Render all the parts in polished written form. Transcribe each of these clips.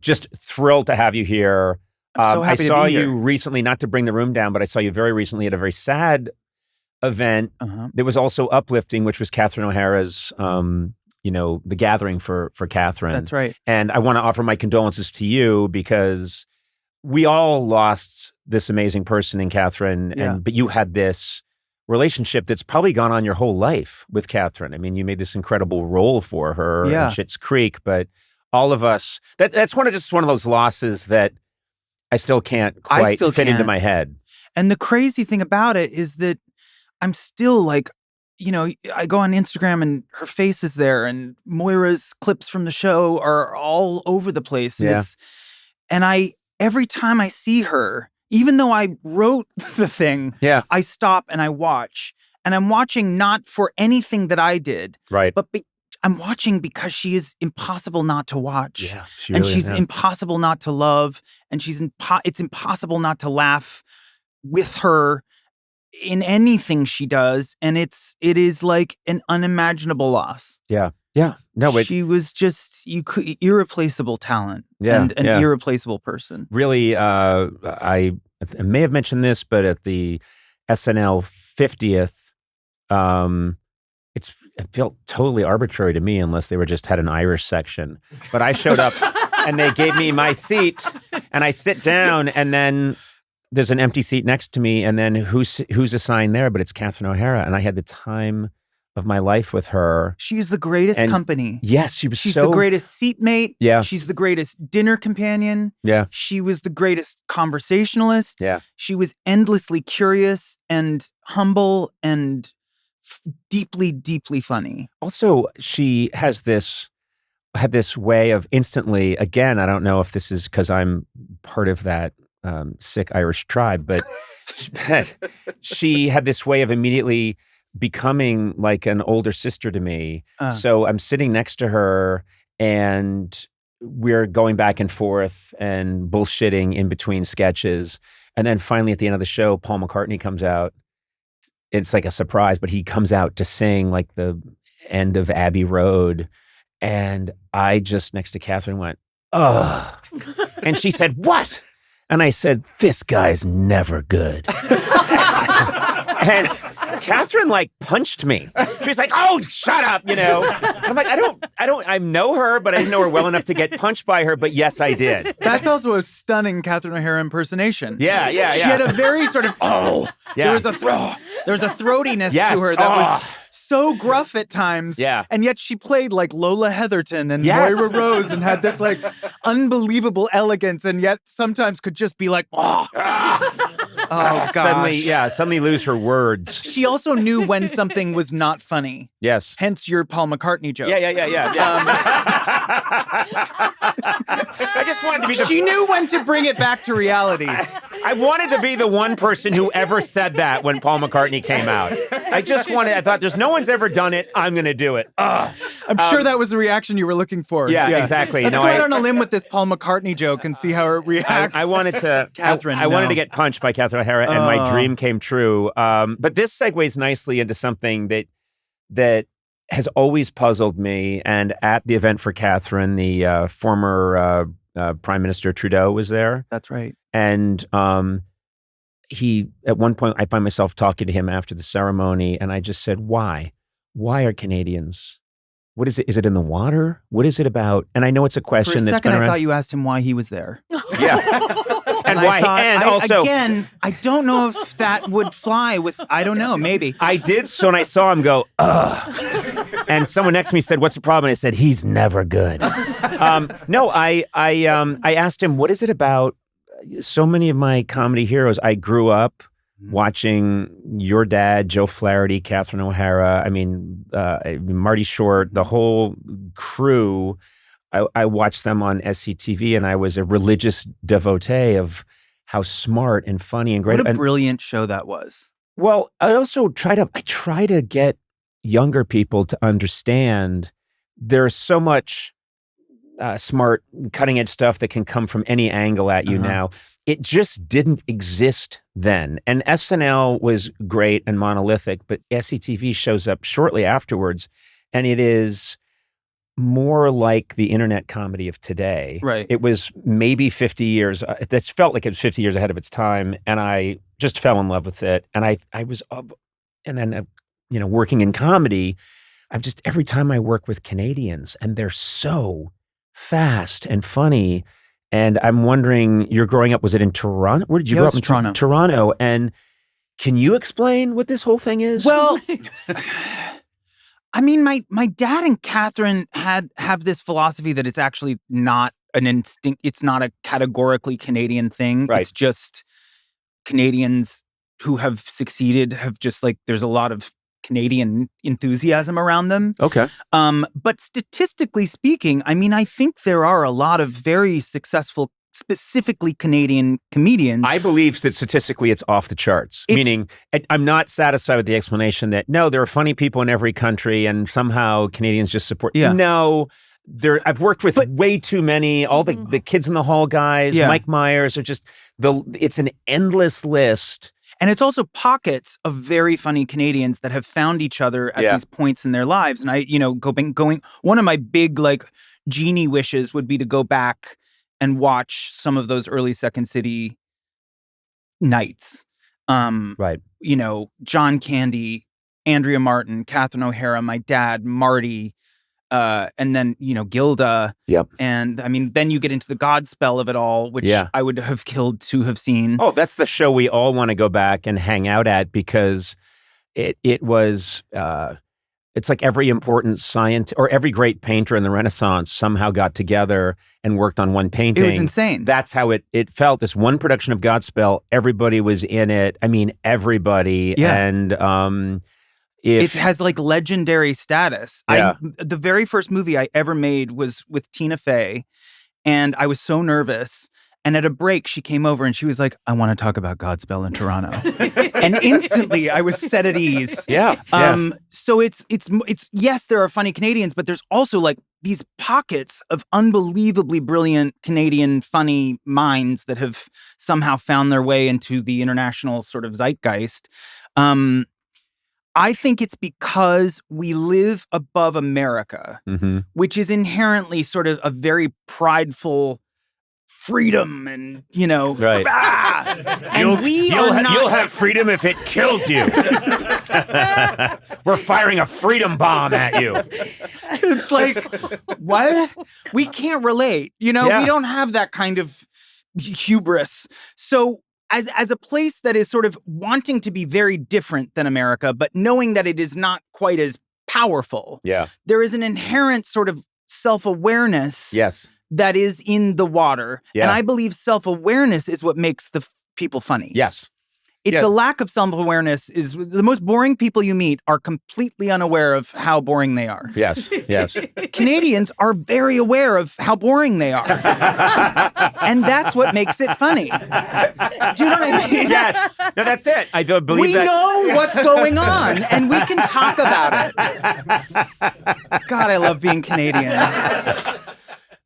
just thrilled to have you here. I'm so happy I saw to be here. you recently, not to bring the room down, but I saw you very recently at a very sad event. There was also uplifting, which was Catherine O'Hara's, the gathering for Catherine. That's right. And I want to offer my condolences to you because we all lost this amazing person in Catherine, but you had this relationship that's probably gone on your whole life with Catherine. I mean, you made this incredible role for her in Schitt's Creek, but all of us, that's one of those losses that I still can't quite fit into my head. And the crazy thing about it is that I'm still like, I go on Instagram and her face is there and Moira's clips from the show are all over the place. And every time I see her, even though I wrote the thing, I stop and I watch. And I'm watching not for anything that I did, right? But I'm watching because she is impossible not to watch. Yeah, she's impossible not to love. And it's impossible not to laugh with her in anything she does. And it is like an unimaginable loss. Yeah. No, she was just irreplaceable talent and an irreplaceable person. Really, I may have mentioned this, but at the SNL 50th, it felt totally arbitrary to me unless they just had an Irish section. But I showed up and they gave me my seat and I sit down and then there's an empty seat next to me and then who's assigned there? But it's Catherine O'Hara and I had the time of my life with her. She's the greatest company. Yes, she's the greatest seatmate. Yeah. She's the greatest dinner companion. Yeah. She was the greatest conversationalist. Yeah. She was endlessly curious and humble and deeply, deeply funny. Also, she had this way of instantly, again, I don't know if this is because I'm part of that sick Irish tribe, but she had this way of immediately becoming like an older sister to me. So I'm sitting next to her and we're going back and forth and bullshitting in between sketches. And then finally at the end of the show, Paul McCartney comes out. It's like a surprise, but he comes out to sing like the end of Abbey Road. And I just next to Catherine went, ugh. And she said, what? And I said, this guy's never good. And Catherine like punched me. She was like, oh, shut up, I'm like, I know her, but I didn't know her well enough to get punched by her, but yes, I did. That's also a stunning Catherine O'Hara impersonation. Yeah. She had a very sort of, there was a throatiness to her that was so gruff at times. Yeah. And yet she played like Lola Heatherton and Moira Rose and had this like unbelievable elegance and yet sometimes could just be like, oh gosh. Suddenly lose her words. She also knew when something was not funny. Yes. Hence your Paul McCartney joke. Yeah. I just wanted to be She knew when to bring it back to reality. I wanted to be the one person who ever said that when Paul McCartney came out. I thought there's no one's ever done it. I'm going to do it. I'm sure that was the reaction you were looking for. Yeah, exactly. Let's go out on a limb with this Paul McCartney joke and see how it reacts. I wanted to, Catherine. I wanted to get punched by Catherine O'Hara, and my dream came true. But this segues nicely into something that has always puzzled me. And at the event for Catherine, the former Prime Minister Trudeau was there. That's right. And he, at one point, I find myself talking to him after the ceremony, and I just said, why? Why are Canadians? What is it? Is it in the water? What is it about? And I know it's a question that's been around. For a second, I thought you asked him why he was there. Yeah. And why? And also, again, I don't know if that would fly with. I don't know. Maybe I did. So when I saw him go, ugh, and someone next to me said, "What's the problem?" And I said, "He's never good." No, I asked him, "What is it about?" So many of my comedy heroes, I grew up watching your dad, Joe Flaherty, Catherine O'Hara. I mean, Marty Short, the whole crew. I watched them on SCTV, and I was a religious devotee of how smart and funny and great. What a brilliant show that was. Well, I also try to get younger people to understand there's so much smart, cutting-edge stuff that can come from any angle at you now. It just didn't exist then. And SNL was great and monolithic, but SCTV shows up shortly afterwards, and it is more like the internet comedy of today. Right. It was maybe 50 years. That felt like it was 50 years ahead of its time, and I just fell in love with it. And I was, and then working in comedy, I've just every time I work with Canadians, and they're so fast and funny. And I'm wondering, you're growing up, was it in Toronto? Where did you grow up? In Toronto. Toronto. And can you explain what this whole thing is? Well, I mean, my dad and Catherine have this philosophy that it's actually not an instinct. It's not a categorically Canadian thing. Right. It's just Canadians who have succeeded have just like, there's a lot of Canadian enthusiasm around them. Okay. But statistically speaking, I mean, I think there are a lot of very successful, specifically Canadian comedians. I believe that statistically it's off the charts, meaning I'm not satisfied with the explanation that, no, there are funny people in every country and somehow Canadians just support. Yeah. No, I've worked with way too many, all the Kids in the Hall guys, Mike Myers, are just, it's an endless list. And it's also pockets of very funny Canadians that have found each other at these points in their lives. And I, going, one of my big like genie wishes would be to go back and watch some of those early Second City nights. Right. John Candy, Andrea Martin, Catherine O'Hara, my dad, Marty, and then, Gilda. Yep. And I mean, then you get into the Godspell of it all, which I would have killed to have seen. Oh, that's the show we all want to go back and hang out at, because it was, it's like every important scientist or every great painter in the Renaissance somehow got together and worked on one painting. It was insane. That's how it felt. This one production of Godspell, everybody was in it. I mean, everybody. Yeah. And it has like legendary status. Yeah. The very first movie I ever made was with Tina Fey, and I was so nervous. And at a break, she came over and she was like, "I want to talk about Godspell in Toronto." And instantly, I was set at ease. Yeah. So it's yes, there are funny Canadians, but there's also like these pockets of unbelievably brilliant Canadian funny minds that have somehow found their way into the international sort of zeitgeist. I think it's because we live above America, which is inherently sort of a very prideful freedom and, right. And you'll have freedom if it kills you. We're firing a freedom bomb at you. It's like, what? We can't relate. We don't have that kind of hubris. So as a place that is sort of wanting to be very different than America, but knowing that it is not quite as powerful. Yeah. There is an inherent sort of self-awareness. Yes. That is in the water. Yeah. And I believe self-awareness is what makes the people funny. Yes. It's a lack of self-awareness is the most boring people you meet are completely unaware of how boring they are. Yes. Canadians are very aware of how boring they are. And that's what makes it funny. Do you know what I mean? Yes. No, that's it. I don't believe that. We know what's going on and we can talk about it. God, I love being Canadian.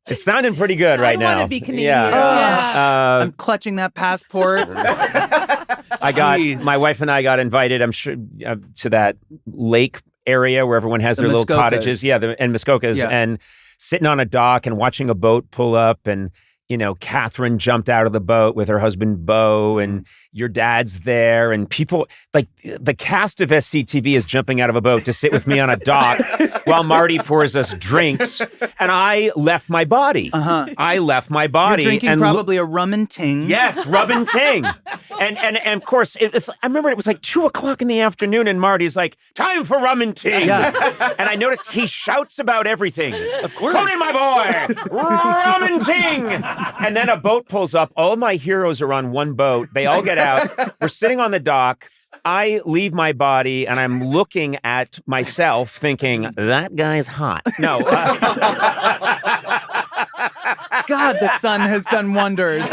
It's sounding pretty good right now. I want to be Canadian. Yeah. I'm clutching that passport. My wife and I got invited, I'm sure, to that lake area where everyone has their little cottages. Yeah, and Muskokas. Yeah. And sitting on a dock and watching a boat pull up, and Catherine jumped out of the boat with her husband, Beau, and your dad's there, and people, like, the cast of SCTV is jumping out of a boat to sit with me on a dock while Marty pours us drinks, and I left my body. I left my body. You're drinking probably a rum and ting. Yes, rum and ting. And of course, I remember it was like 2:00 in the afternoon, and Marty's like, "Time for rum and ting." Yeah. And I noticed he shouts about everything. Of course. "Conan, my boy, rum and ting." And then a boat pulls up. All my heroes are on one boat. They all get out. We're sitting on the dock. I leave my body, and I'm looking at myself thinking, that guy's hot. No. God, the sun has done wonders.